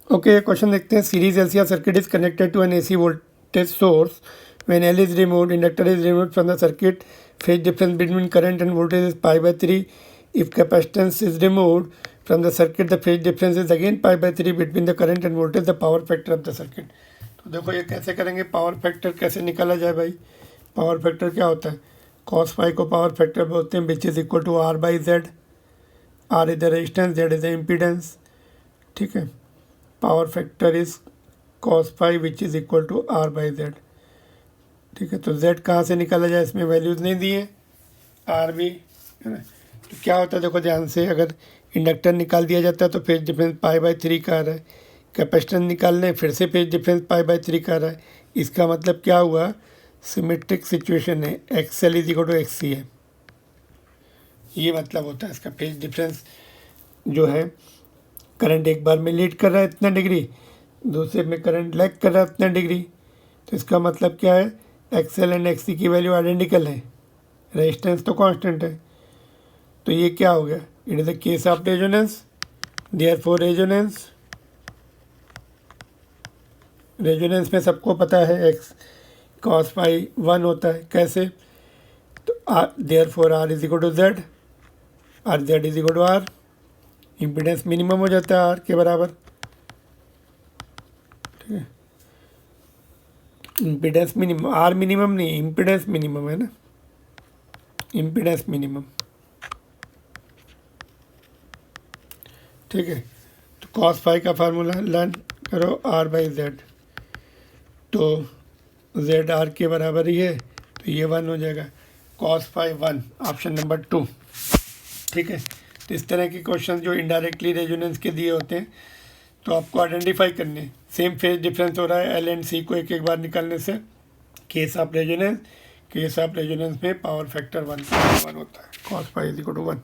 Okay, question देखते हैं। Series LCR circuit is connected to an AC voltage source when L is removed, inductor is removed from the circuit, phase difference between current and voltage is π/3. If capacitance is removed from the circuit, the phase difference is again π/3 between the current and voltage, the power factor of the circuit. तो देखो ये कैसे करेंगे, power factor कैसे निकाला जाए भाई. Power factor क्या होता है, cos फाई को पावर फैक्टर बोलते हैं, which is equal to R/Z. R is the resistance, Z is the impedance. ठीक है, power factor is cos phi which is equal to R/Z. ठीक है, तो Z कहाँ से निकाला जाए, इसमें वैल्यूज़ नहीं दिए, R भी है ना. तो क्या होता है देखो ध्यान से, अगर इंडक्टर निकाल दिया जाता है तो फेज डिफरेंस π/3 का आ रहा है, कैपेसिटेंस निकालने फिर से फेज डिफरेंस π/3 का आ रहा है. इसका मतलब क्या हुआ, सिमेट्रिक सिचुएशन है, XL is equal to XC है. ये मतलब होता है इसका. फेज डिफरेंस जो है, करंट एक बार में लीड कर रहा है इतना डिग्री, दूसरे में करंट लैग कर रहा है इतना डिग्री. तो इसका मतलब क्या है, XL एंड XC की वैल्यू आइडेंटिकल है, रेजिस्टेंस तो कांस्टेंट है. तो ये क्या हो गया, it is the case of resonance. Therefore resonance में सबको पता है x cos फाई 1 होता है. कैसे, तो therefore R is equal to Z, और Z is equal to R. Impedance minimum हो जाता है R के बराबर. ठीक है, इम्पीडेंस मिनिमम, R मिनिमम नहीं, इम्पीडेंस मिनिमम है ना, इम्पीडेंस मिनिमम. ठीक है, तो cos फाई का फार्मूला लर्न करो, R/Z. तो Z R के बराबर ही है, तो ये 1 हो जाएगा. cos phi 1, option number 2. ठीक है, तो इस तरह के क्वेश्चन जो इनडायरेक्टली रेजोनेंस के दिए होते हैं, तो आपको आइडेंटिफाई करने. सेम फेज डिफरेंस हो रहा है, L एंड C को एक एक बार निकालने से. केस ऑफ रेजोनेंस में पावर फैक्टर 1 होता है, cos phi is equal to 1.